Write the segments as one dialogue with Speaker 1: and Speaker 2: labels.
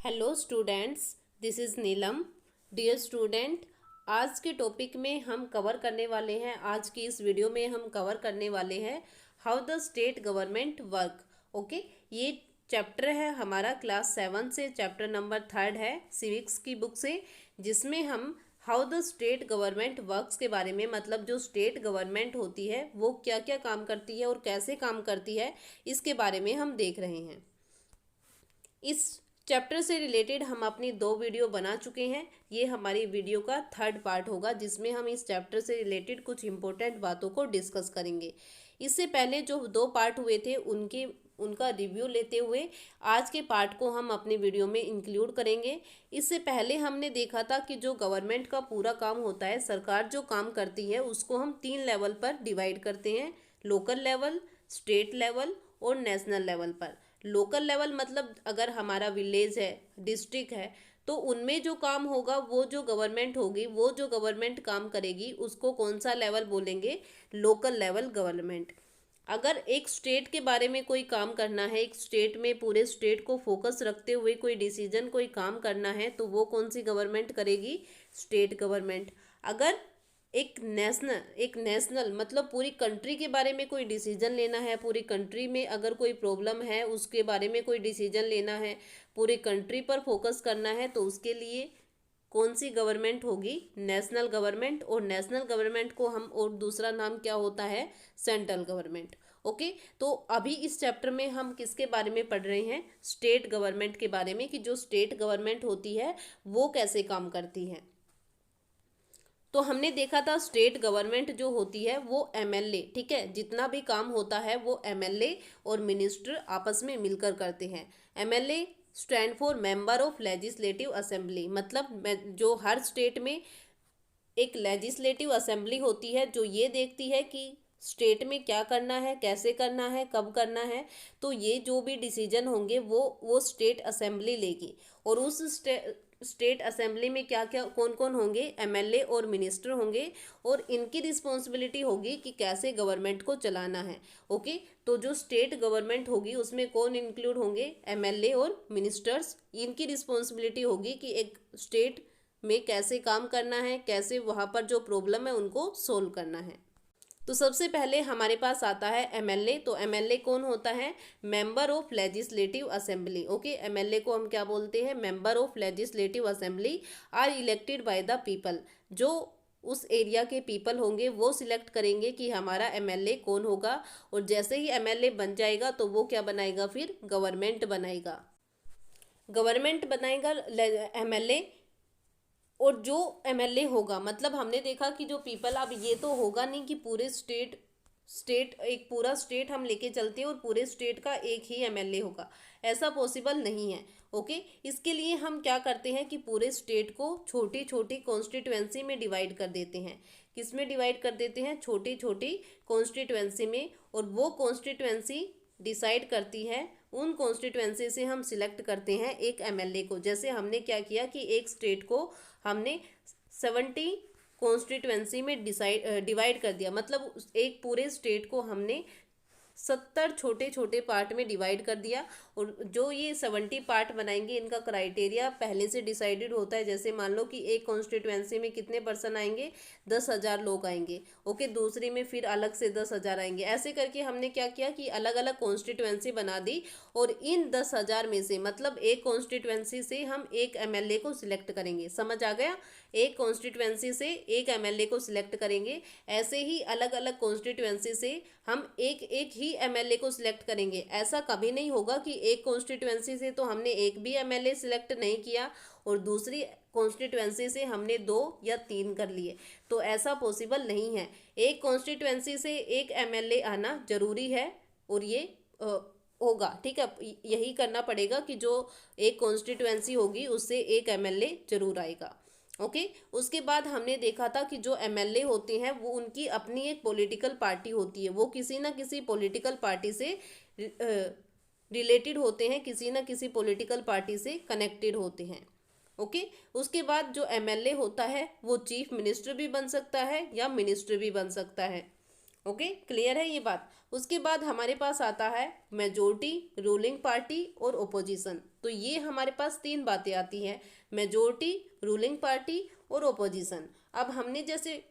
Speaker 1: Hello students, this is Neelam. Dear student, आज के topic में हम कवर करने वाले हैं, आज की इस वीडियो में हम कवर करने वाले हैं how the state government work. Okay, ये चैप्टर है हमारा क्लास 7 से, चैप्टर नंबर 3 है सिविक्स की बुक से, जिसमें हम how the state government works के बारे में, मतलब जो स्टेट गवर्नमेंट होती है वो क्या क्या काम करती है और कैसे काम करती है, इसके बारे में हम देख रहे हैं। इस चैप्टर से रिलेटेड हम अपनी 2 वीडियो बना चुके हैं। ये हमारी वीडियो का 3rd पार्ट होगा, जिसमें हम इस चैप्टर से रिलेटेड कुछ इंपॉर्टेंट बातों को डिस्कस करेंगे। इससे पहले जो 2 पार्ट हुए थे उनका रिव्यू लेते हुए आज के पार्ट को हम अपनी वीडियो में इंक्लूड करेंगे। इससे पहले हमने देखा था कि जो गवर्नमेंट का पूरा काम होता है, सरकार जो काम करती है, उसको हम 3 लेवल पर डिवाइड करते हैं: लोकल लेवल, स्टेट लेवल और नेशनल लेवल पर। लोकल लेवल मतलब अगर हमारा विलेज है, डिस्ट्रिक्ट है, तो उनमें जो काम होगा, वो जो गवर्नमेंट होगी, वो जो गवर्नमेंट काम करेगी, उसको कौन सा लेवल बोलेंगे? Local level government. अगर एक स्टेट के बारे में कोई काम करना है, एक स्टेट में पूरे स्टेट को फोकस रखते हुए कोई डिसीजन, कोई काम करना है, तो वो कौन सी गवर्नमेंट करेगी? State government. अगर एक नेशनल मतलब पूरी कंट्री के बारे में कोई डिसीजन लेना है, पूरी कंट्री में अगर कोई प्रॉब्लम है उसके बारे में कोई डिसीजन लेना है, पूरी कंट्री पर फोकस करना है, तो उसके लिए कौन सी गवर्नमेंट होगी? National government. और नेशनल गवर्नमेंट को हम, और दूसरा नाम क्या होता है? Central government. ओके, तो अभी इस चैप्टर में हम किसके बारे में पढ़ रहे हैं? स्टेट गवर्नमेंट के बारे में, कि जो स्टेट गवर्नमेंट होती है वो कैसे काम करती है। तो हमने देखा था स्टेट गवर्नमेंट जो होती है वो एमएलए, ठीक है, जितना भी काम होता है वो एमएलए और मिनिस्टर आपस में मिलकर करते हैं। MLA stand for member of legislative assembly, मतलब जो हर स्टेट में एक लेजिस्लेटिव असेंबली होती है जो ये देखती है कि स्टेट में क्या करना है, कैसे करना है, कब करना है। तो ये जो भी डिसीजन होंगे वो स्टेट असेंबली लेगी। और उस स्टेट असेंबली में क्या क्या, कौन कौन होंगे? एमएलए और मिनिस्टर होंगे, और इनकी रिस्पॉन्सिबिलिटी होगी कि कैसे गवर्नमेंट को चलाना है। ओके, तो जो स्टेट गवर्नमेंट होगी उसमें कौन इंक्लूड होंगे? एमएलए और मिनिस्टर्स। इनकी रिस्पॉन्सिबिलिटी होगी कि एक स्टेट में कैसे काम करना है, कैसे वहाँ पर जो प्रॉब्लम है उनको सोल्व करना है। तो सबसे पहले हमारे पास आता है एमएलए। तो एमएलए कौन होता है? Member of legislative assembly. Okay, MLA को हम क्या बोलते हैं? Member of legislative assembly are elected by the people. जो उस एरिया के पीपल होंगे वो सिलेक्ट करेंगे कि हमारा एमएलए कौन होगा, और जैसे ही एमएलए बन जाएगा तो वो क्या बनाएगा? फिर गवर्नमेंट बनाएगा। गवर्नमेंट बनाएगा एमएलए। और जो एमएलए होगा, मतलब हमने देखा कि जो पीपल, अब ये तो होगा नहीं कि पूरे स्टेट एक पूरा स्टेट हम लेके चलते हैं और पूरे स्टेट का एक ही एमएलए होगा, ऐसा पॉसिबल नहीं है। ओके, इसके लिए हम क्या करते हैं कि पूरे स्टेट को छोटी छोटी कॉन्स्टिट्यूएंसी में डिवाइड कर देते हैं। किस में डिवाइड कर देते हैं? छोटी छोटी कॉन्स्टिट्यूएंसी में। और वो कॉन्स्टिट्यूएंसी डिसाइड करती है, उन कॉन्स्टिट्यूएंसी से हम सिलेक्ट करते हैं एक एमएलए को। जैसे हमने क्या किया कि एक स्टेट को हमने 70 कॉन्स्टिट्यूएंसी में डिवाइड कर दिया, मतलब एक पूरे स्टेट को हमने 70 छोटे छोटे पार्ट में डिवाइड कर दिया। और जो ये 70 पार्ट बनाएंगे, इनका क्राइटेरिया पहले से डिसाइडेड होता है। जैसे मान लो कि एक कॉन्स्टिट्यूएंसी में कितने पर्सन आएंगे? 10,000 लोग आएंगे। ओके, दूसरी में फिर अलग से 10,000 आएंगे। ऐसे करके हमने क्या किया कि अलग अलग कॉन्स्टिट्यूएंसी बना दी, और इन 10,000 में से, मतलब एक कॉन्स्टिट्यूएंसी से हम एक एमएलए को सिलेक्ट करेंगे। समझ आ गया? एक कॉन्स्टिट्यूएंसी से एक एमएलए को सिलेक्ट करेंगे। ऐसे ही अलग अलग कॉन्स्टिट्यूएंसी से हम एक एक ही एमएलए को सिलेक्ट करेंगे। ऐसा कभी नहीं होगा कि एक कॉन्स्टिट्यूएंसी से तो हमने एक भी एमएलए सिलेक्ट नहीं किया और दूसरी कॉन्स्टिट्यूएंसी से हमने 2 या 3 कर लिए। तो ऐसा पॉसिबल नहीं है। एक कॉन्स्टिट्यूएंसी से एक एमएलए आना जरूरी है, और ये होगा, ठीक है। यही करना पड़ेगा कि जो एक कॉन्स्टिट्यूएंसी होगी उससे एक एमएलए जरूर आएगा। ओके, उसके बाद हमने देखा था कि जो एमएलए होते हैं वो, उनकी अपनी एक पॉलिटिकल पार्टी होती है। वो किसी ना किसी पॉलिटिकल पार्टी से रिलेटेड होते हैं, किसी ना किसी पॉलिटिकल पार्टी से कनेक्टेड होते हैं। ओके, उसके बाद जो एमएलए होता है वो चीफ मिनिस्टर भी बन सकता है या मिनिस्टर भी बन सकता है। ओके, क्लियर है ये बात। उसके बाद हमारे पास आता है मेजोरिटी, रूलिंग पार्टी और ओपोजिशन। तो ये हमारे पास तीन बातें आती हैं, मेजोरिटी, रूलिंग पार्टी और ओपोजिशन। अब हमने जैसे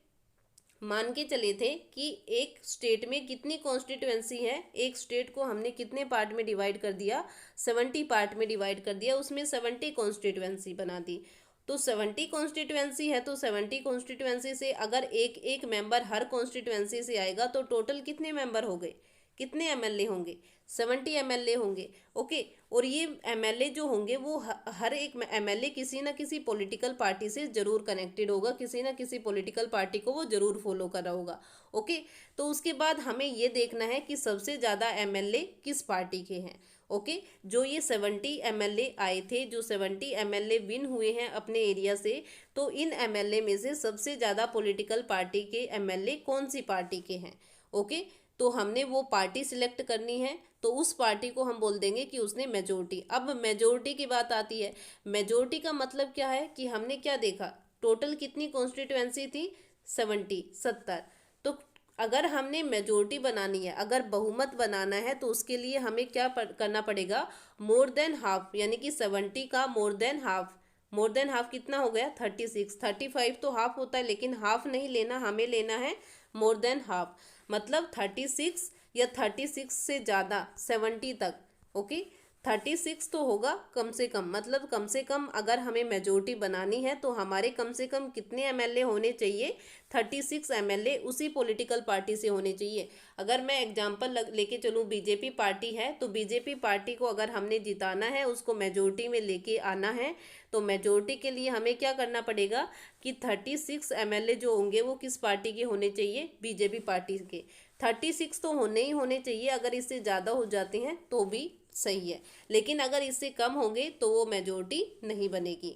Speaker 1: मान के चले थे कि एक स्टेट में कितनी कॉन्स्टिट्यूएंसी है, एक स्टेट को हमने कितने पार्ट में डिवाइड कर दिया, 70 पार्ट में डिवाइड कर दिया, उसमें 70 कॉन्स्टिट्यूएंसी बना दी। तो 70 कॉन्स्टिट्यूएंसी है, तो 70 कॉन्स्टिट्यूएंसी से अगर एक एक मेंबर हर कॉन्स्टिट्यूएंसी से आएगा तो टोटल कितने मेंबर हो गए, कितने एमएलए होंगे, 70 एमएलए होंगे। ओके, और ये एमएलए जो होंगे वो हर एक एमएलए किसी ना किसी पॉलिटिकल पार्टी से जरूर कनेक्टेड होगा, किसी ना किसी पॉलिटिकल पार्टी को वो जरूर फॉलो कर रहा होगा। ओके, तो उसके बाद हमें ये देखना है कि सबसे ज़्यादा एमएलए किस पार्टी के हैं। ओके, जो ये 70 एमएलए आए थे, जो 70 एमएलए विन हुए हैं अपने एरिया से, तो इन एमएलए में से सबसे ज़्यादा पॉलिटिकल पार्टी के एमएलए कौन सी पार्टी के हैं। ओके, तो हमने वो पार्टी सिलेक्ट करनी है, तो उस पार्टी को हम बोल देंगे कि उसने मेजोरिटी। अब मेजोरिटी की बात आती है, मेजोरिटी का मतलब क्या है कि हमने क्या देखा, टोटल कितनी कॉन्स्टिट्यूएंसी थी, 70। तो अगर हमने मेजोरिटी बनानी है, अगर बहुमत बनाना है, तो उसके लिए हमें क्या करना पड़ेगा, मोर देन हाफ, यानी कि 70 का more than half. More than half कितना हो गया, 36। 35 तो हाफ होता है, लेकिन हाफ नहीं लेना, हमें लेना है मोर देन हाफ, मतलब 36 या 36 से ज़्यादा 70 तक। ओके, 36 तो होगा कम से कम, मतलब कम से कम अगर हमें मेजोरिटी बनानी है तो हमारे कम से कम कितने एमएलए होने चाहिए, 36 एमएलए उसी पॉलिटिकल पार्टी से होने चाहिए। अगर मैं एग्जांपल लेके चलूँ, बीजेपी पार्टी है, तो बीजेपी पार्टी को अगर हमने जिताना है, उसको मेजोरिटी में लेके आना है, तो मेजोरिटी के लिए हमें क्या करना पड़ेगा कि 36 एमएलए जो होंगे वो किस पार्टी के होने चाहिए, बीजेपी पार्टी के। 36 तो होने ही होने चाहिए, अगर इससे ज़्यादा हो जाते हैं तो भी सही है, लेकिन अगर इससे कम होंगे तो वो मेजोरिटी नहीं बनेगी।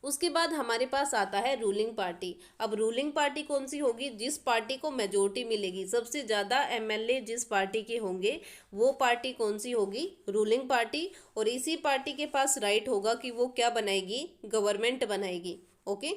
Speaker 1: उसके बाद हमारे पास आता है रूलिंग पार्टी। अब रूलिंग पार्टी कौन सी होगी, जिस पार्टी को मेजोरिटी मिलेगी, सबसे ज़्यादा एमएलए जिस पार्टी के होंगे वो पार्टी कौन सी होगी, रूलिंग पार्टी। और इसी पार्टी के पास राइट होगा कि वो क्या बनाएगी, गवर्नमेंट बनाएगी। ओके,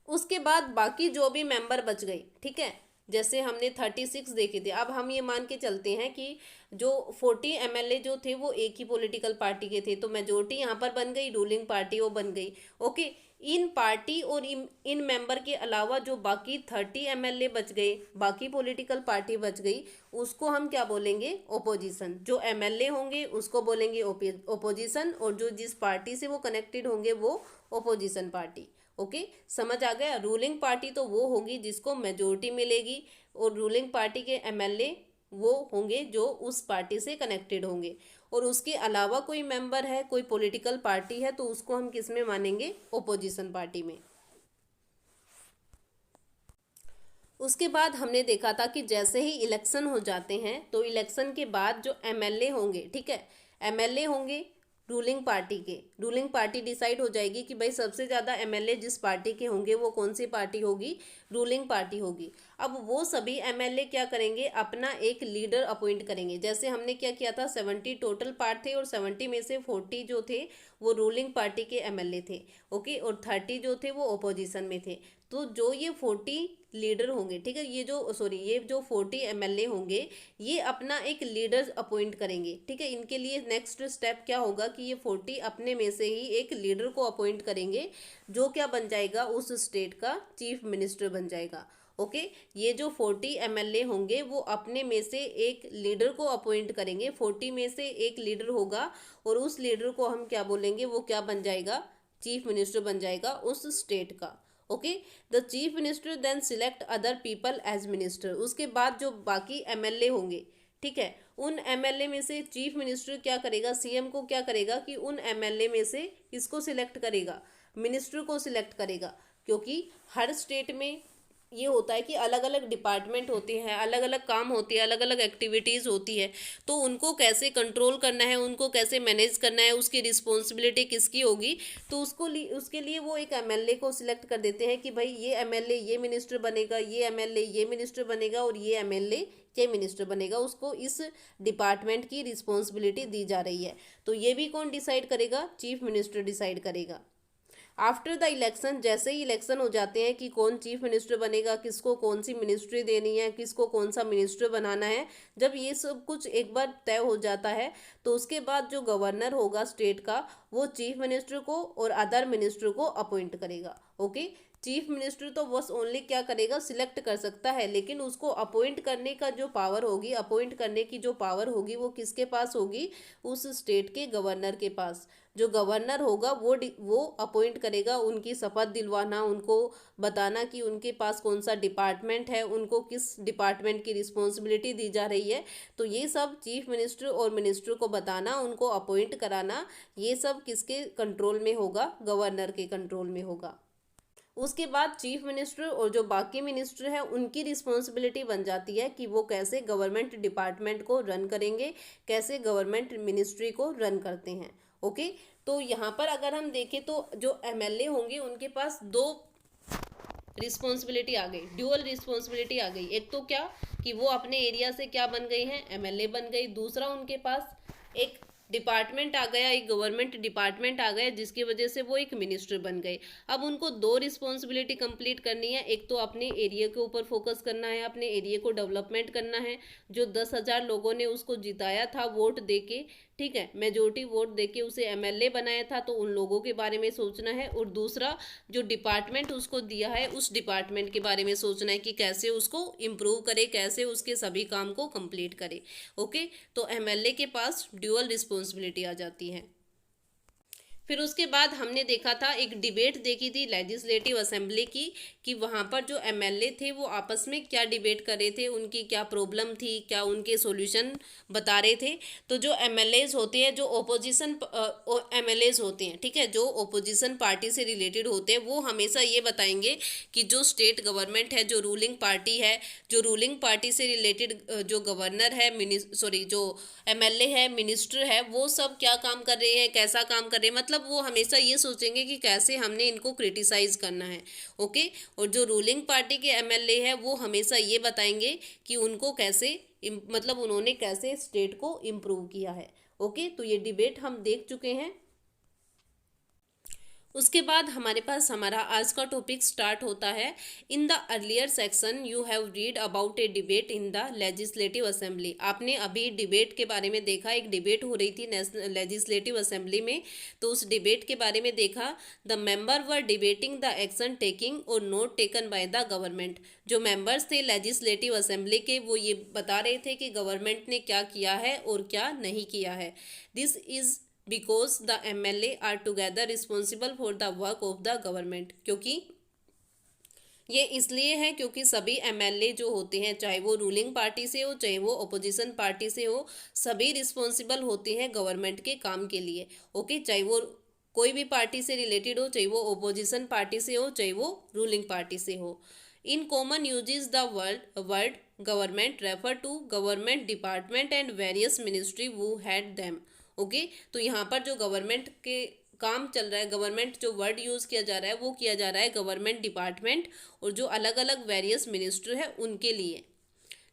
Speaker 1: उसके बाद बाकी जो भी मेंबर बच गई, ठीक है, जैसे हमने 36 देखे थे, अब हम ये मान के चलते हैं कि जो 40 एमएलए जो थे वो एक ही पॉलिटिकल पार्टी के थे, तो मेजोरिटी यहाँ पर बन गई, रूलिंग पार्टी वो बन गई। ओके, इन पार्टी और इन मेंबर के अलावा जो बाकी 30 एमएलए बच गए, बाकी पॉलिटिकल पार्टी बच गई, उसको हम क्या बोलेंगे, ओपोजिशन। जो एमएलए होंगे उसको बोलेंगे ओपोजिशन, और जो जिस पार्टी से वो कनेक्टेड होंगे वो ओपोजिशन पार्टी। ओके, समझ आ गया। रूलिंग पार्टी तो वो होगी जिसको मेजोरिटी मिलेगी, और रूलिंग पार्टी के एमएलए वो होंगे जो उस पार्टी से कनेक्टेड होंगे, और उसके अलावा कोई मेंबर है, कोई पॉलिटिकल पार्टी है, तो उसको हम किस में मानेंगे, ओपोजिशन पार्टी में। उसके बाद हमने देखा था कि जैसे ही इलेक्शन हो जाते हैं, तो इलेक्शन के बाद जो एमएलए होंगे, ठीक है, एमएलए होंगे रूलिंग पार्टी के, रूलिंग पार्टी डिसाइड हो जाएगी कि भाई सबसे ज़्यादा एमएलए जिस पार्टी के होंगे वो कौन सी पार्टी होगी, रूलिंग पार्टी होगी। अब वो सभी एमएलए क्या करेंगे, अपना एक लीडर अपॉइंट करेंगे। जैसे हमने क्या किया था, 70 टोटल पार्ट थे, और 70 में से 40 जो थे वो रूलिंग पार्टी के एमएलए थे। ओके, और 30 जो थे वो ओपोजिशन में थे। तो जो ये 40 लीडर होंगे, ठीक है, ये जो 40 एमएलए होंगे, ये अपना एक लीडर अपॉइंट करेंगे। ठीक है, इनके लिए नेक्स्ट स्टेप क्या होगा कि ये 40 अपने में से ही एक लीडर को अपॉइंट करेंगे, जो क्या बन जाएगा, उस स्टेट का चीफ मिनिस्टर बन जाएगा। ओके, ये जो 40 एमएलए होंगे वो अपने में से एक लीडर को अपॉइंट करेंगे, 40 में से एक लीडर होगा, और उस लीडर को हम क्या बोलेंगे, वो क्या बन जाएगा, चीफ मिनिस्टर बन जाएगा उस स्टेट का। Okay, the chief minister then select other people as minister. उसके बाद जो बाकी एमएलए होंगे, ठीक है, उन एमएलए में से चीफ मिनिस्टर क्या करेगा, सीएम को क्या करेगा कि उन एमएलए में से किसको सिलेक्ट करेगा, मिनिस्टर को सिलेक्ट करेगा। क्योंकि हर स्टेट में ये होता है कि अलग अलग डिपार्टमेंट होते हैं, अलग अलग काम होती है, अलग अलग एक्टिविटीज़ होती है, तो उनको कैसे कंट्रोल करना है, उनको कैसे मैनेज करना है, उसकी रिस्पॉन्सिबिलिटी किसकी होगी, तो उसके लिए वो एक एमएलए को सिलेक्ट कर देते हैं कि भाई ये एमएलए ये मिनिस्टर बनेगा, ये एमएलए ये मिनिस्टर बनेगा, और ये एमएलए ये मिनिस्टर बनेगा। उसको इस डिपार्टमेंट की रिस्पॉन्सिबिलिटी दी जा रही है। तो ये भी कौन डिसाइड करेगा, चीफ मिनिस्टर डिसाइड करेगा। आफ्टर द इलेक्शन, जैसे ही इलेक्शन हो जाते हैं कि कौन चीफ मिनिस्टर बनेगा, किसको कौन सी मिनिस्ट्री देनी है, किसको कौन सा मिनिस्टर बनाना है, जब ये सब कुछ एक बार तय हो जाता है तो उसके बाद जो गवर्नर होगा स्टेट का, वो चीफ मिनिस्टर को और अदर मिनिस्टर को अपॉइंट करेगा। ओके, चीफ मिनिस्टर तो बस ओनली क्या करेगा, सिलेक्ट कर सकता है, लेकिन उसको अपॉइंट करने का जो पावर होगी, अपॉइंट करने की जो पावर होगी वो किसके पास होगी, उस स्टेट के गवर्नर के पास। जो गवर्नर होगा वो अपॉइंट करेगा, उनकी शपथ दिलवाना, उनको बताना कि उनके पास कौन सा डिपार्टमेंट है, उनको किस डिपार्टमेंट की रिस्पॉन्सिबिलिटी दी जा रही है। तो ये सब चीफ मिनिस्टर और मिनिस्टर को बताना, उनको अपॉइंट कराना, ये सब किसके कंट्रोल में होगा, गवर्नर के कंट्रोल में होगा। उसके बाद चीफ मिनिस्टर और जो बाकी मिनिस्टर हैं उनकी रिस्पॉन्सिबिलिटी बन जाती है कि वो कैसे गवर्नमेंट डिपार्टमेंट को रन करेंगे, कैसे गवर्नमेंट मिनिस्ट्री को रन करते हैं। ओके, तो यहाँ पर अगर हम देखें तो जो एमएलए होंगे उनके पास दो रिस्पॉन्सिबिलिटी आ गई, ड्यूअल रिस्पॉन्सिबिलिटी आ गई। एक तो क्या कि वो अपने एरिया से क्या बन गई हैं, एमएलए बन गई। दूसरा, उनके पास एक डिपार्टमेंट आ गया, एक गवर्नमेंट डिपार्टमेंट आ गया, जिसकी वजह से वो एक मिनिस्टर बन गए। अब उनको दो रिस्पॉन्सिबिलिटी कंप्लीट करनी है। एक तो अपने एरिया के ऊपर फोकस करना है, अपने एरिया को डेवलपमेंट करना है। जो 10,000 लोगों ने उसको जिताया था वोट देके, ठीक है, मेजोरिटी वोट देके उसे एमएलए बनाया था, तो उन लोगों के बारे में सोचना है। और दूसरा, जो डिपार्टमेंट उसको दिया है उस डिपार्टमेंट के बारे में सोचना है कि कैसे उसको इम्प्रूव करे, कैसे उसके सभी काम को कंप्लीट करे। ओके, तो एमएलए के पास ड्यूअल रिस्पॉन्सिबिलिटी आ जाती है। फिर उसके बाद हमने देखा था, एक डिबेट देखी थी लेजिस्लेटिव असेंबली की, कि वहाँ पर जो एमएलए थे वो आपस में क्या डिबेट कर रहे थे, उनकी क्या प्रॉब्लम थी, क्या उनके सॉल्यूशन बता रहे थे। तो जो एमएलएज होते हैं, जो ओपोजिशन एमएलएज होते हैं, ठीक है, जो ओपोजिशन पार्टी से रिलेटेड होते हैं, वो हमेशा ये बताएंगे कि जो स्टेट गवर्नमेंट है, जो रूलिंग पार्टी है, जो रूलिंग पार्टी से रिलेटेड जो गवर्नर है, जो एमएलए है, मिनिस्टर है, वो सब क्या काम कर रहे हैं, कैसा काम कर रहे हैं, मतलब वो हमेशा ये सोचेंगे कि कैसे हमने इनको क्रिटिसाइज करना है। ओके, और जो रूलिंग पार्टी के एमएलए है वो हमेशा ये बताएंगे कि उनको कैसे मतलब उन्होंने कैसे स्टेट को इम्प्रूव किया है। ओके, तो ये डिबेट हम देख चुके हैं। उसके बाद हमारे पास हमारा आज का टॉपिक स्टार्ट होता है। इन the earlier section you have read about A debate in the legislative assembly. आपने अभी डिबेट के बारे में देखा, एक डिबेट हो रही थी नेशनल लेजिस्लेटिव असेंबली में, तो उस डिबेट के बारे में देखा। The member were debating the action taking और not taken by the government. जो मेंबर्स थे लेजिस्लेटिव असेंबली के, वो ये बता रहे थे कि गवर्नमेंट ने क्या किया है और क्या नहीं किया है। This is because the MLA are together responsible for the work of the government। क्योंकि ये इसलिए है क्योंकि सभी एमएलए जो होते हैं, चाहे वो रूलिंग पार्टी से हो चाहे वो अपोजिशन पार्टी से हो, सभी रिस्पॉन्सिबल होते हैं गवर्नमेंट के काम के लिए। ओके, चाहे वो कोई भी पार्टी से रिलेटेड हो, चाहे वो अपोजिशन पार्टी से हो चाहे वो रूलिंग पार्टी से हो। In common usages the word government refer to government department and various ministry वो हैड देम। ओके, तो यहाँ पर जो गवर्नमेंट के काम चल रहा है, गवर्नमेंट जो वर्ड यूज़ किया जा रहा है वो किया जा रहा है गवर्नमेंट डिपार्टमेंट और जो अलग अलग वेरियस मिनिस्टर है उनके लिए।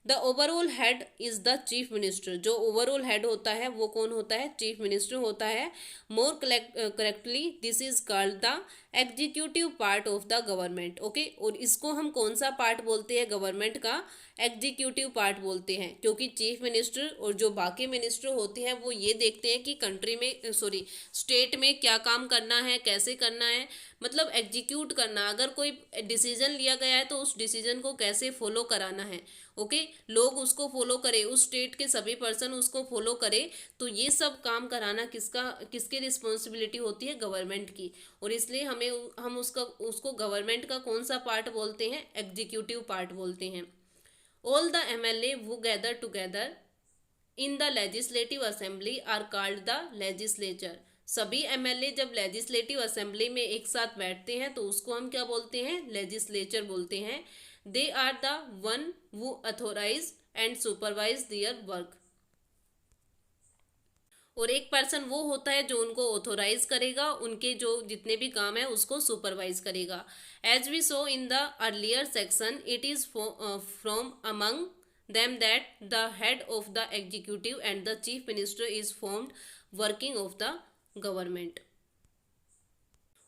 Speaker 1: The overall head is the chief minister. जो ओवरऑल हेड होता है वो कौन होता है, चीफ मिनिस्टर होता है। More correctly this is called the executive part of the government. Okay, और इसको हम कौन सा पार्ट बोलते हैं, गवर्नमेंट का एग्जीक्यूटिव पार्ट बोलते हैं। क्योंकि चीफ मिनिस्टर और जो बाकी मिनिस्टर होते हैं वो ये देखते हैं कि कंट्री में स्टेट में क्या काम करना है, कैसे करना है, मतलब एग्जीक्यूट करना। अगर कोई डिसीजन लिया गया है तो उस डिसीजन को कैसे फॉलो कराना है। ओके, लोग उसको फॉलो करें, उस स्टेट के सभी पर्सन उसको फॉलो करें, तो ये सब काम कराना किसकी रिस्पॉन्सिबिलिटी होती है, गवर्नमेंट की। और इसलिए हम उसको गवर्नमेंट का कौन सा पार्ट बोलते हैं, एग्जीक्यूटिव पार्ट बोलते हैं। ऑल द एमएलए वो gather together in the legislative assembly are called the legislature. सभी एमएलए जब लेजिस्लेटिव असेंबली में एक साथ बैठते हैं तो उसको हम क्या बोलते हैं, लेजिस्लेचर बोलते हैं। They are the one who authorize and supervise their work. और एक पर्सन वो होता है जो उनको ऑथोराइज करेगा, उनके जो जितने भी काम है उसको सुपरवाइज करेगा। As we saw in the earlier section it is from among them that the head of the executive and the chief minister is formed working of the government।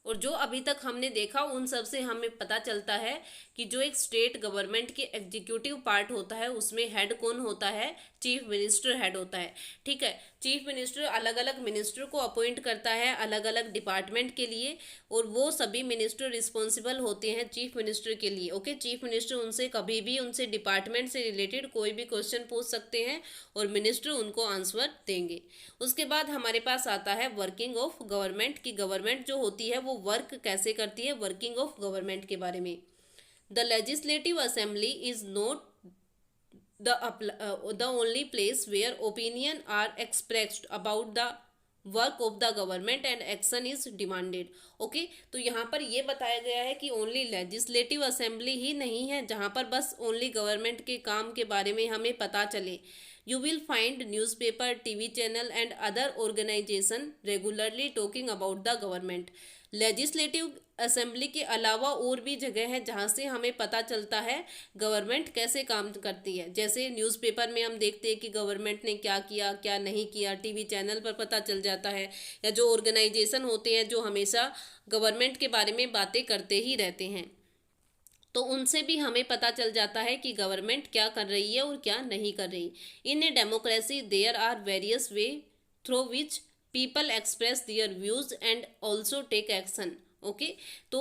Speaker 1: और जो अभी तक हमने देखा उन सब से हमें पता चलता है कि जो एक स्टेट गवर्नमेंट के एग्जीक्यूटिव पार्ट होता है उसमें हेड कौन होता है, चीफ मिनिस्टर हेड होता है। ठीक है, चीफ मिनिस्टर अलग अलग मिनिस्टर को अपॉइंट करता है अलग अलग डिपार्टमेंट के लिए, और वो सभी मिनिस्टर रिस्पॉन्सिबल होते हैं चीफ मिनिस्टर के लिए। ओके, चीफ मिनिस्टर उनसे कभी भी उनसे डिपार्टमेंट से रिलेटेड कोई भी क्वेश्चन पूछ सकते हैं और मिनिस्टर उनको आंसर देंगे। उसके बाद हमारे पास आता है वर्किंग ऑफ गवर्नमेंट, की गवर्नमेंट जो होती है वो वर्क कैसे करती है, वर्किंग ऑफ गवर्नमेंट के बारे में। The legislative assembly is not the only place where opinion are expressed about the work of the government and action is demanded. Okay, तो यहाँ पर ये बताया गया है कि ओनली लेजिस्लेटिव असेंबली ही नहीं है जहाँ पर बस ओनली गवर्नमेंट के काम के बारे में हमें पता चले। You will find newspaper, TV channel and other organisation regularly talking about the government. Legislative assembly के अलावा और भी जगह है जहाँ से हमें पता चलता है गवर्नमेंट कैसे काम करती है। जैसे न्यूज़पेपर में हम देखते हैं कि गवर्नमेंट ने क्या किया क्या नहीं किया, टीवी चैनल पर पता चल जाता है, या जो ऑर्गेनाइजेशन होते हैं जो हमेशा गवर्नमेंट के बारे में बातें करते ही रहते हैं, तो उनसे भी हमें पता चल जाता है कि गवर्नमेंट क्या कर रही है और क्या नहीं कर रही। In a democracy there are various way through which people express their views and also take action. Okay, तो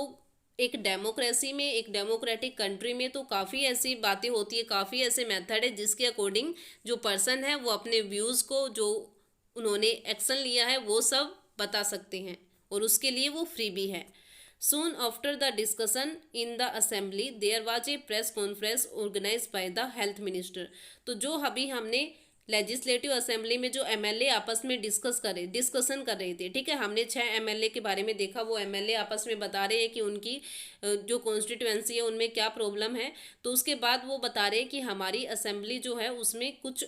Speaker 1: एक डेमोक्रेसी में, एक डेमोक्रेटिक कंट्री में तो काफ़ी ऐसी बातें होती है, काफ़ी ऐसे मेथड है जिसके अकॉर्डिंग जो पर्सन है वो अपने व्यूज़ को, जो उन्होंने एक्शन लिया है वो सब बता सकते हैं, और उसके लिए वो फ्री भी है। Soon after the discussion in the assembly, there was a press conference organized by the health minister। तो जो अभी हमने लेजिस्लेटिव असेंबली में जो एमएलए आपस में डिस्कशन कर रहे थे, ठीक है, हमने 6 एमएलए के बारे में देखा। वो एमएलए आपस में बता रहे हैं कि उनकी जो कॉन्स्टिट्यूएंसी है उनमें क्या प्रॉब्लम है। तो उसके बाद वो बता रहे हैं कि हमारी असेंबली जो है उसमें कुछ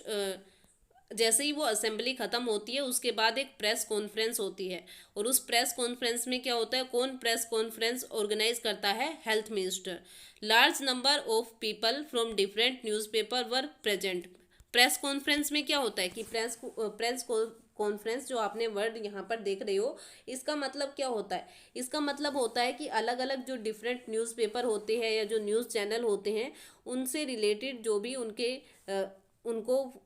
Speaker 1: जैसे ही वो असेंबली ख़त्म होती है उसके बाद एक प्रेस कॉन्फ्रेंस होती है, और उस प्रेस कॉन्फ्रेंस में क्या होता है, कौन प्रेस कॉन्फ्रेंस ऑर्गेनाइज करता है, health minister. Large number of people from different newspaper were present. Press conference में क्या होता है कि प्रेस कॉन्फ्रेंस जो आपने वर्ड यहाँ पर देख रहे हो, इसका मतलब क्या होता है, इसका मतलब होता है कि अलग अलग जो डिफरेंट न्यूज़पेपर होते हैं या जो न्यूज़ चैनल होते हैं उनसे रिलेटेड जो भी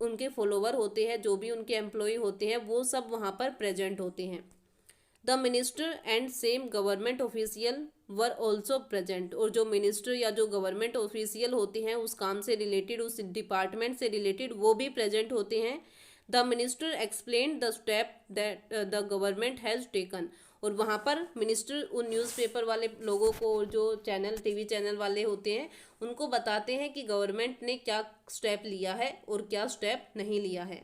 Speaker 1: उनके फॉलोवर होते हैं, जो भी उनके एम्प्लॉय होते हैं, वो सब वहाँ पर प्रेजेंट होते हैं। The minister and same government official were also present. और जो मिनिस्टर या जो गवर्नमेंट ऑफिशियल होते हैं उस काम से रिलेटेड, उस डिपार्टमेंट से रिलेटेड, वो भी प्रेजेंट होते हैं। The minister explain the step that the government has taken. और वहाँ पर मिनिस्टर उन न्यूज़पेपर वाले लोगों को, जो चैनल, टीवी चैनल वाले होते हैं, उनको बताते हैं कि गवर्नमेंट ने क्या स्टेप लिया है और क्या स्टेप नहीं लिया है।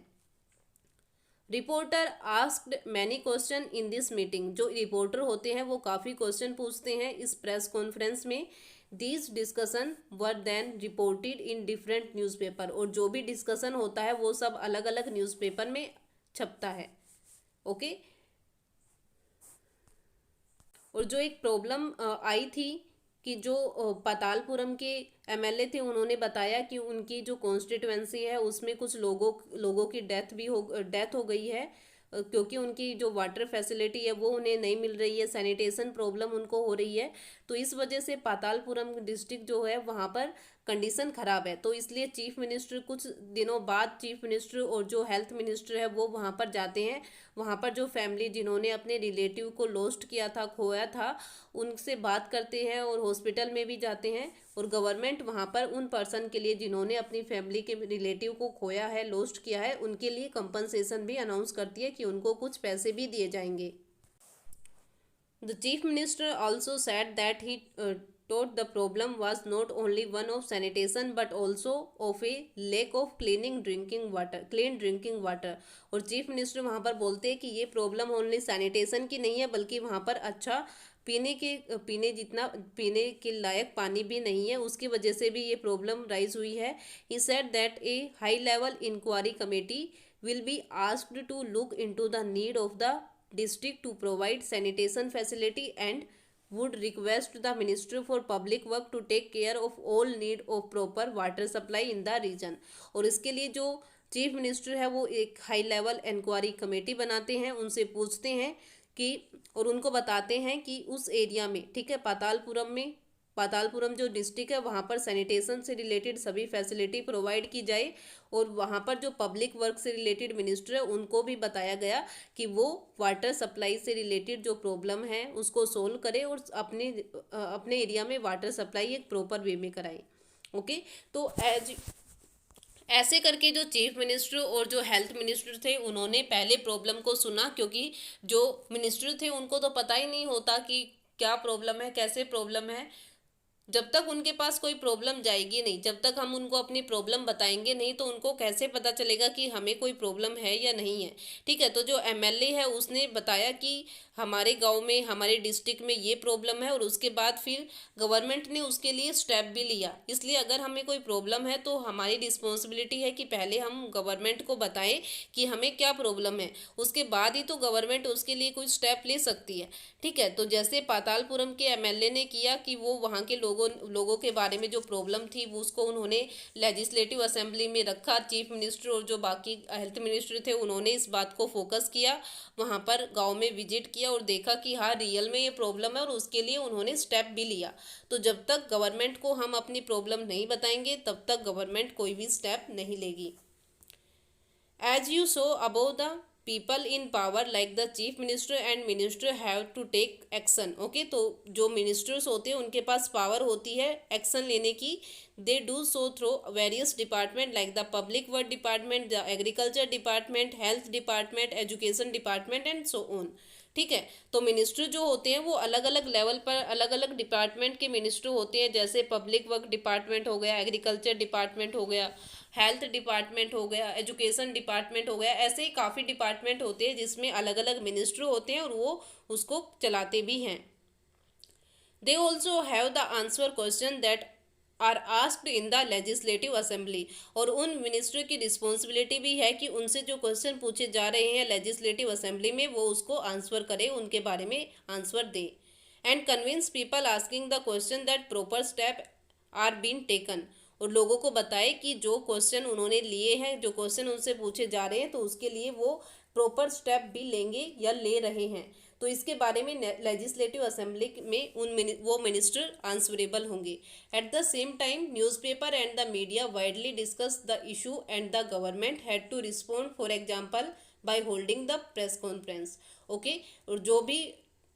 Speaker 1: Reporter asked many question in this meeting. जो रिपोर्टर होते हैं वो काफ़ी क्वेश्चन पूछते हैं इस प्रेस कॉन्फ्रेंस में। These discussion were then reported in different newspaper. और जो भी डिस्कशन होता है वो सब अलग अलग न्यूज़पेपर में छपता है। ओके, और जो एक प्रॉब्लम आई थी कि जो पातालपुरम के एमएलए थे, उन्होंने बताया कि उनकी जो कॉन्स्टिट्यूएंसी है उसमें कुछ लोगों की डेथ हो गई है, क्योंकि उनकी जो वाटर फैसिलिटी है वो उन्हें नहीं मिल रही है, सैनिटेशन प्रॉब्लम उनको हो रही है। तो इस वजह से पातालपुरम डिस्ट्रिक्ट जो है वहाँ पर कंडीशन ख़राब है। तो इसलिए चीफ मिनिस्टर कुछ दिनों बाद, चीफ मिनिस्टर और जो हेल्थ मिनिस्टर है वो वहाँ पर जाते हैं। वहाँ पर जो फैमिली जिन्होंने अपने रिलेटिव को लॉस्ट किया था, खोया था, उनसे बात करते हैं और हॉस्पिटल में भी जाते हैं। और गवर्नमेंट वहाँ पर उन पर्सन के लिए जिन्होंने अपनी फैमिली के रिलेटिव को खोया है, लॉस्ट किया है, उनके लिए कंपनसेशन भी अनाउंस करती है कि उनको कुछ पैसे भी दिए जाएंगे। The chief minister also said that he thought the problem was not only one of sanitation but also of a lack of clean drinking water। और चीफ मिनिस्टर वहाँ पर बोलते हैं कि ये प्रॉब्लम ओनली सैनिटेशन की नहीं है, बल्कि वहाँ पर अच्छा पीने के लायक पानी भी नहीं है, उसकी वजह से भी ये प्रॉब्लम राइज हुई है। He said that a high level inquiry committee will be asked to look into the need of the district to provide sanitation facility and would request the Ministry for Public Work to take care of all need of proper water supply in the region। और इसके लिए जो chief minister है वो एक high level inquiry committee बनाते हैं, उनसे पूछते हैं कि और उनको बताते हैं कि उस एरिया में, ठीक है, पातालपुरम जो डिस्ट्रिक्ट है वहाँ पर सैनिटेशन से रिलेटेड सभी फैसिलिटी प्रोवाइड की जाए। और वहाँ पर जो पब्लिक वर्क से रिलेटेड मिनिस्टर है उनको भी बताया गया कि वो वाटर सप्लाई से रिलेटेड जो प्रॉब्लम है उसको सोल्व करें और अपने एरिया में वाटर सप्लाई एक प्रॉपर वे में कराएं। ओके, तो ऐसे करके जो चीफ मिनिस्टर और जो हेल्थ मिनिस्टर थे उन्होंने पहले प्रॉब्लम को सुना, क्योंकि जो मिनिस्टर थे उनको तो पता ही नहीं होता कि क्या प्रॉब्लम है, कैसे प्रॉब्लम है। जब तक उनके पास कोई प्रॉब्लम जाएगी नहीं, जब तक हम उनको अपनी प्रॉब्लम बताएंगे नहीं, तो उनको कैसे पता चलेगा कि हमें कोई प्रॉब्लम है या नहीं है। ठीक है, तो जो एमएलए है उसने बताया कि हमारे गांव में, हमारे डिस्ट्रिक्ट में ये प्रॉब्लम है, और उसके बाद फिर गवर्नमेंट ने उसके लिए स्टेप भी लिया। इसलिए अगर हमें कोई प्रॉब्लम है तो हमारी रिस्पॉन्सिबिलिटी है कि पहले हम गवर्नमेंट को बताएं कि हमें क्या प्रॉब्लम है, उसके बाद ही तो गवर्नमेंट उसके लिए कोई स्टेप ले सकती है। ठीक है, तो जैसे पातालपुरम के एमएलए ने किया कि वो वहाँ के लोगों के बारे में जो प्रॉब्लम थी वो उसको उन्होंने लेजिस्लेटिव असेंबली में रखा। चीफ मिनिस्टर और जो बाकी हेल्थ मिनिस्टर थे उन्होंने इस बात को फोकस किया, वहाँ पर गांव में विजिट किया और देखा कि हाँ रियल में ये प्रॉब्लम है, और उसके लिए उन्होंने स्टेप भी लिया। तो जब तक गवर्नमेंट को हम अपनी प्रॉब्लम नहीं बताएंगे तब तक गवर्नमेंट कोई भी स्टेप नहीं लेगी। As you saw above, the people in power like the chief minister and minister have to take action. Okay, तो जो ministers होते हैं उनके पास पावर होती है एक्शन लेने की। They do so through various department like the public work department, the agriculture department, health department, education department and so on. ठीक है, तो मिनिस्टर जो होते हैं वो अलग अलग लेवल पर अलग अलग डिपार्टमेंट के मिनिस्टर होते हैं, जैसे पब्लिक वर्क डिपार्टमेंट हो गया, एग्रीकल्चर डिपार्टमेंट हो गया, हेल्थ डिपार्टमेंट हो गया, एजुकेशन डिपार्टमेंट हो गया। ऐसे ही काफ़ी डिपार्टमेंट होते हैं जिसमें अलग अलग मिनिस्टर होते हैं और वो उसको चलाते भी हैं। They also have the answer question that are asked in the legislative assembly, और उन मिनिस्टर की रिस्पॉन्सिबिलिटी भी है कि उनसे जो क्वेश्चन पूछे जा रहे हैं लेजिस्लेटिव असेंबली में वो उसको आंसर करे, उनके बारे में आंसर दे। And convince people asking the question that proper step are been taken, और लोगों को बताए कि जो क्वेश्चन उन्होंने लिए हैं, जो क्वेश्चन उनसे पूछे जा रहे हैं, तो उसके लिए वो प्रॉपर स्टेप भी लेंगे या ले रहे हैं। तो इसके बारे में लेजिस्लेटिव असेंबली में वो मिनिस्टर आंसरेबल होंगे। At the same time newspaper and the media widely discuss the issue and the government had to respond, for example by holding the press conference. Okay, और जो भी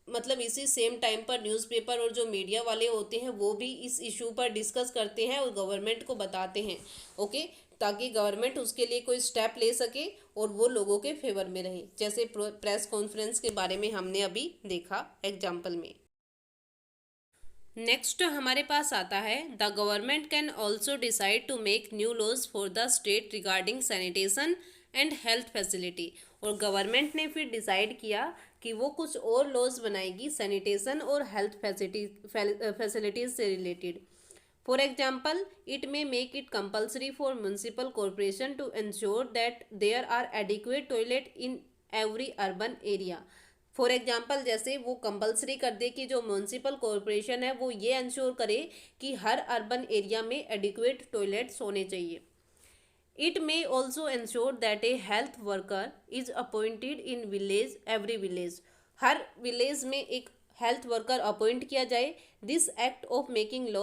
Speaker 1: मतलब इसी सेम टाइम पर newspaper और जो media वाले होते हैं वो भी इस इशू पर डिस्कस करते हैं और गवर्नमेंट को बताते हैं। ओके, ताकि गवर्नमेंट उसके लिए कोई स्टेप ले सके और वो लोगों के फेवर में रहे, जैसे प्रेस कॉन्फ्रेंस के बारे में हमने अभी देखा एग्जाम्पल में। नेक्स्ट हमारे पास आता है the government can also decide to make new laws for the state regarding sanitation and health facility, और गवर्नमेंट ने फिर डिसाइड किया कि वो कुछ और लॉज बनाएगी सैनिटेशन और हेल्थ फैसिलिटीज से related. For example, it may make it compulsory for municipal corporation to ensure that there are adequate toilet in every urban area. For example, जैसे वो कंपल्सरी कर दे कि जो म्यूनसिपल कॉरपोरेशन है वो ये इंश्योर करे कि हर अर्बन एरिया में एडिक्वेट टॉयलेट्स होने चाहिए। It may also ensure that a health worker is appointed in village, every village. Her village में एक हेल्थ वर्कर अपॉइंट किया जाए। This act of making law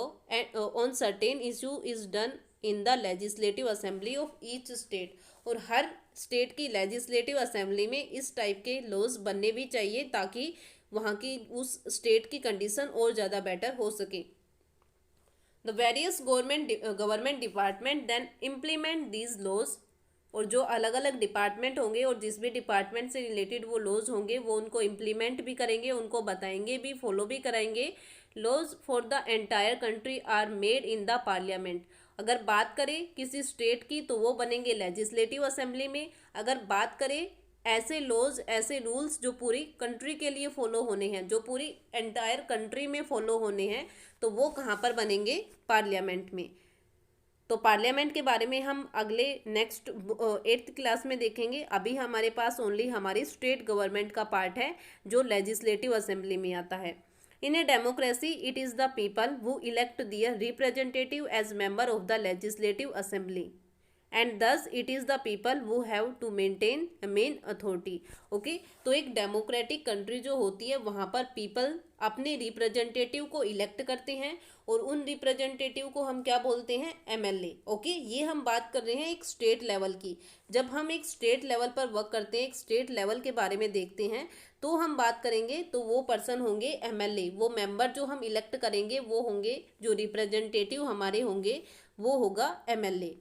Speaker 1: on certain issue is done in the legislative assembly of each state, और हर state की legislative assembly में इस type के laws बनने भी चाहिए ताकि वहाँ की उस स्टेट की कंडीशन और ज़्यादा बेटर हो सके। The various government department then implement these laws, और जो अलग अलग डिपार्टमेंट होंगे और जिस भी डिपार्टमेंट से रिलेटेड वो लॉज होंगे वो उनको इम्प्लीमेंट भी करेंगे, उनको बताएंगे भी, फॉलो भी कराएंगे। Laws for the entire country are made in the parliament. अगर बात करें किसी स्टेट की तो वो बनेंगे लेजिस्लेटिव असेंबली में। अगर बात करें ऐसे लॉज, ऐसे रूल्स जो पूरी कंट्री के लिए फॉलो होने हैं, जो पूरी एंटायर कंट्री में फॉलो होने हैं, तो वो कहाँ पर बनेंगे? पार्लियामेंट में। तो पार्लियामेंट के बारे में हम अगले नेक्स्ट 8th क्लास में देखेंगे। अभी हमारे पास ओनली हमारी स्टेट गवर्नमेंट का पार्ट है जो लेजिस्लेटिव असेंबली में आता है। In a democracy it is the people who elect their representative as member of the legislative assembly. And thus it is the people who have to maintain main authority. Okay, तो एक democratic country जो होती है वहाँ पर people अपने representative को elect करते हैं और उन रिप्रेजेंटेटिव को हम क्या बोलते हैं, एमएलए। ओके, ये हम बात कर रहे हैं एक स्टेट लेवल की। जब हम एक स्टेट लेवल पर वर्क करते हैं, एक स्टेट लेवल के बारे में देखते हैं, तो हम बात करेंगे तो वो पर्सन होंगे एमएलए। वो मेंबर जो हम इलेक्ट करेंगे वो होंगे, जो रिप्रेजेंटेटिव हमारे होंगे वो होगा एमएलए।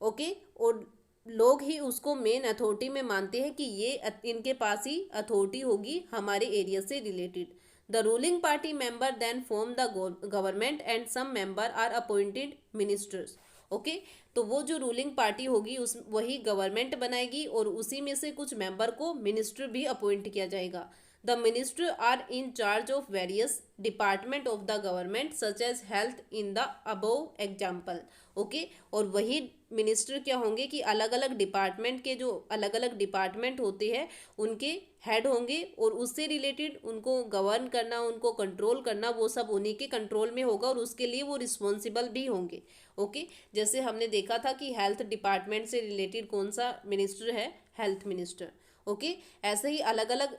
Speaker 1: ओके, और लोग ही उसको मेन अथॉरिटी में मानते हैं कि ये इनके पास ही अथॉरिटी होगी हमारे एरिया से related. The ruling party member then form the government and some member are appointed ministers. Okay, तो वो जो रूलिंग पार्टी होगी उस वही गवर्नमेंट बनाएगी और उसी में से कुछ मेंबर को मिनिस्टर भी अपॉइंट किया जाएगा। The minister are in charge of various department of the government such as health in the above example. Okay, और वही मिनिस्टर क्या होंगे कि अलग अलग डिपार्टमेंट के जो अलग अलग डिपार्टमेंट होते हैं उनके हेड होंगे और उससे रिलेटेड उनको गवर्न करना, उनको कंट्रोल करना, वो सब उन्हीं के कंट्रोल में होगा और उसके लिए वो रिस्पॉन्सिबल भी होंगे। ओके, जैसे हमने देखा था कि हेल्थ डिपार्टमेंट से रिलेटेड कौन सा मिनिस्टर है, हेल्थ मिनिस्टर। ओके, ऐसे ही अलग अलग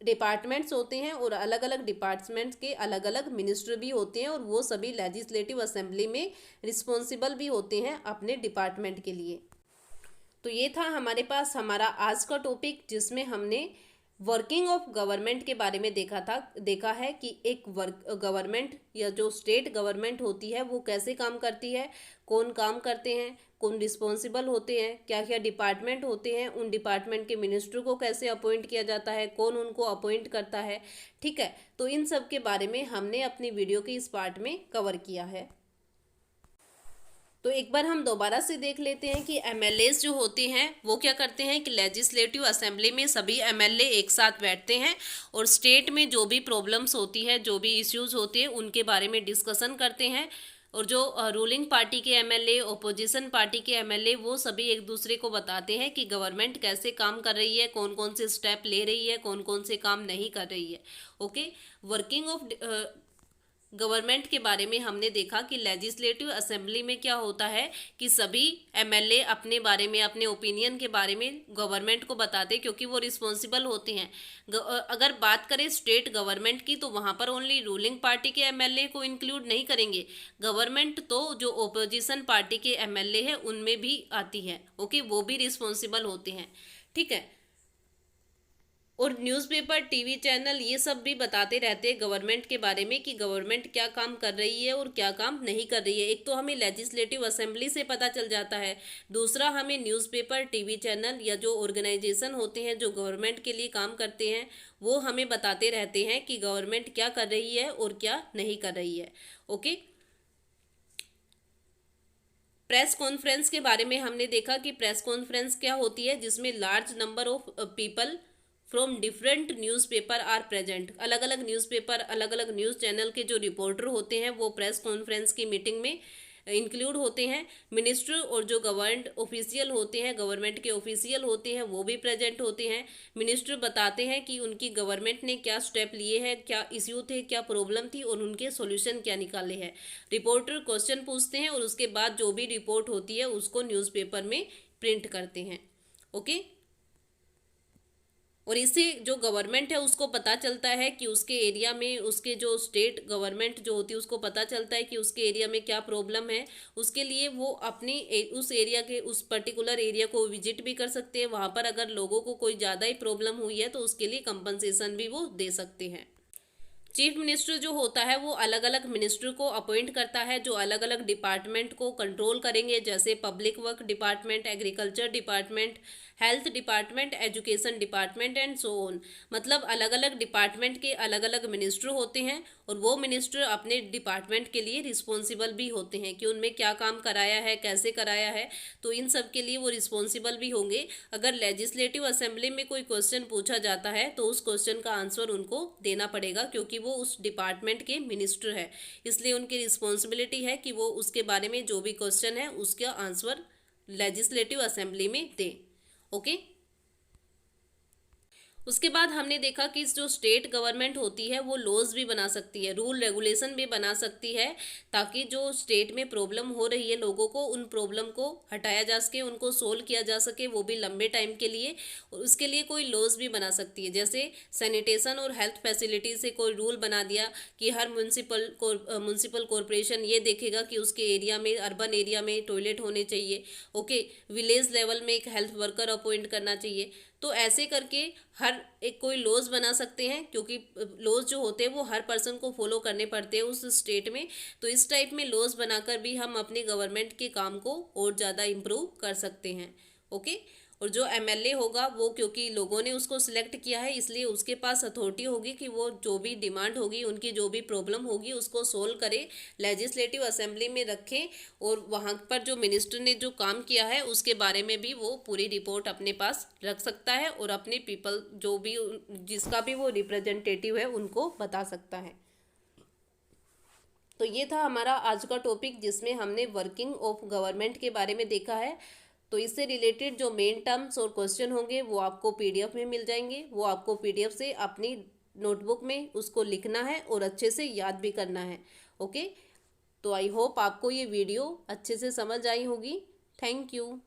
Speaker 1: डिपार्टमेंट्स होते हैं और अलग अलग डिपार्टमेंट्स के अलग अलग मिनिस्टर भी होते हैं और वो सभी लेजिस्लेटिव असेंबली में रिस्पॉन्सिबल भी होते हैं अपने डिपार्टमेंट के लिए। तो ये था हमारे पास हमारा आज का टॉपिक, जिसमें हमने वर्किंग ऑफ गवर्नमेंट के बारे में देखा है कि एक गवर्नमेंट या जो स्टेट गवर्नमेंट होती है वो कैसे काम करती है, कौन काम करते हैं, कौन रिस्पॉन्सिबल होते हैं, क्या क्या डिपार्टमेंट होते हैं, उन डिपार्टमेंट के मिनिस्टर को कैसे अपॉइंट किया जाता है, कौन उनको अपॉइंट करता है। ठीक है, तो इन सब के बारे में हमने अपनी वीडियो के इस पार्ट में कवर किया है। तो एक बार हम दोबारा से देख लेते हैं कि एमएलएस जो होते हैं वो क्या करते हैं कि लेजिस्लेटिव असेंबली में सभी एमएलए एक साथ बैठते हैं और स्टेट में जो भी प्रॉब्लम्स होती है, जो भी इश्यूज होते हैं उनके बारे में डिस्कशन करते हैं। और जो रूलिंग पार्टी के एमएलए, ओपोजिशन पार्टी के एमएलए, वो सभी एक दूसरे को बताते हैं कि गवर्नमेंट कैसे काम कर रही है, कौन कौन से स्टेप ले रही है, कौन कौन से काम नहीं कर रही है। ओके, वर्किंग ऑफ गवर्नमेंट के बारे में हमने देखा कि लेजिस्लेटिव असेंबली में क्या होता है कि सभी एमएलए अपने बारे में, अपने ओपिनियन के बारे में गवर्नमेंट को बताते हैं, क्योंकि वो रिस्पॉन्सिबल होते हैं। अगर बात करें स्टेट गवर्नमेंट की तो वहाँ पर ओनली रूलिंग पार्टी के एमएलए को इंक्लूड नहीं करेंगे। गवर्नमेंट तो जो ओपोजिशन पार्टी के एमएलए है उनमें भी आती है। ओके, वो भी रिस्पॉन्सिबल होते हैं। ठीक है, और न्यूज़पेपर, टीवी चैनल ये सब भी बताते रहते हैं गवर्नमेंट के बारे में कि गवर्नमेंट क्या काम कर रही है और क्या काम नहीं कर रही है। एक तो हमें लेजिस्लेटिव असेंबली से पता चल जाता है, दूसरा हमें न्यूज़पेपर, टीवी चैनल या जो ऑर्गेनाइजेशन होते हैं जो गवर्नमेंट के लिए काम करते हैं वो हमें बताते रहते हैं कि गवर्नमेंट क्या कर रही है और क्या नहीं कर रही है। ओके, प्रेस कॉन्फ्रेंस के बारे में हमने देखा कि प्रेस कॉन्फ्रेंस क्या होती है, जिसमें large number of people from different newspaper are present. अलग अलग न्यूज़पेपर, अलग अलग न्यूज़ चैनल के जो रिपोर्टर होते हैं वो प्रेस कॉन्फ्रेंस की मीटिंग में इंक्लूड होते हैं। मिनिस्टर और जो गवर्नमेंट ऑफिशियल होते हैं, गवर्नमेंट के ऑफिशियल होते हैं, वो भी प्रेजेंट होते हैं। मिनिस्टर बताते हैं कि उनकी गवर्नमेंट ने क्या स्टेप लिए हैं, क्या इश्यू थे, क्या प्रॉब्लम थी और उनके सॉल्यूशन क्या निकाले हैं। रिपोर्टर क्वेश्चन पूछते हैं और उसके बाद जो भी रिपोर्ट होती है उसको न्यूज़पेपर में प्रिंट करते हैं। ओके, और इससे जो गवर्नमेंट है उसको पता चलता है कि उसके एरिया में, उसके जो स्टेट गवर्नमेंट जो होती है उसको पता चलता है कि उसके एरिया में क्या प्रॉब्लम है। उसके लिए वो अपनी उस एरिया के, उस पर्टिकुलर एरिया को विजिट भी कर सकते हैं। वहाँ पर अगर लोगों को कोई ज़्यादा ही प्रॉब्लम हुई है तो उसके लिए कंपनसेशन भी वो दे सकते हैं। चीफ मिनिस्टर जो होता है वो अलग अलग मिनिस्टर को अपॉइंट करता है जो अलग अलग डिपार्टमेंट को कंट्रोल करेंगे, जैसे public work department, agriculture department, health department, education department and so on. मतलब अलग अलग डिपार्टमेंट के अलग अलग मिनिस्टर होते हैं और वो मिनिस्टर अपने डिपार्टमेंट के लिए रिस्पॉन्सिबल भी होते हैं कि उनमें क्या काम कराया है, कैसे कराया है, तो इन सब के लिए वो रिस्पॉन्सिबल भी होंगे। अगर लेजिस्लेटिव असेंबली में कोई क्वेश्चन पूछा जाता है तो उस क्वेश्चन का आंसर उनको देना पड़ेगा, क्योंकि वो उस डिपार्टमेंट के मिनिस्टर है, इसलिए उनकी रिस्पॉन्सिबिलिटी है कि वो उसके बारे में जो भी क्वेश्चन है उसका आंसर लेजिस्लेटिव असेंबली में दें। ओके, उसके बाद हमने देखा कि जो स्टेट गवर्नमेंट होती है वो लॉज भी बना सकती है, रूल रेगुलेशन भी बना सकती है, ताकि जो स्टेट में प्रॉब्लम हो रही है लोगों को, उन प्रॉब्लम को हटाया जा सके, उनको सोल्व किया जा सके, वो भी लंबे टाइम के लिए। और उसके लिए कोई लॉज भी बना सकती है, जैसे सैनिटेशन और हेल्थ फैसिलिटी से कोई रूल बना दिया कि हर म्यूनसिपल कॉरपोरेशन ये देखेगा कि उसके एरिया में, अर्बन एरिया में टॉयलेट होने चाहिए। ओके, विलेज लेवल में एक हेल्थ वर्कर अपॉइंट करना चाहिए। तो ऐसे करके हर एक कोई लॉज बना सकते हैं, क्योंकि लॉज जो होते हैं वो हर पर्सन को फॉलो करने पड़ते हैं उस स्टेट में। तो इस टाइप में लॉज बनाकर भी हम अपनी गवर्नमेंट के काम को और ज़्यादा इम्प्रूव कर सकते हैं। ओके, और जो एमएलए होगा वो, क्योंकि लोगों ने उसको सिलेक्ट किया है, इसलिए उसके पास अथॉरिटी होगी कि वो जो भी डिमांड होगी, उनकी जो भी प्रॉब्लम होगी उसको सोल्व करे, लेजिस्लेटिव असेंबली में रखें, और वहाँ पर जो मिनिस्टर ने जो काम किया है उसके बारे में भी वो पूरी रिपोर्ट अपने पास रख सकता है, और अपने पीपल जो भी, जिसका भी वो रिप्रेजेंटेटिव है, उनको बता सकता है। तो ये था हमारा आज का टॉपिक, जिसमें हमने वर्किंग ऑफ गवर्नमेंट के बारे में देखा है। तो इससे रिलेटेड जो मेन टर्म्स और क्वेश्चन होंगे वो आपको पीडीएफ में मिल जाएंगे, वो आपको पीडीएफ से अपनी नोटबुक में उसको लिखना है और अच्छे से याद भी करना है। ओके, तो आई होप आपको ये वीडियो अच्छे से समझ आई होगी। Thank you.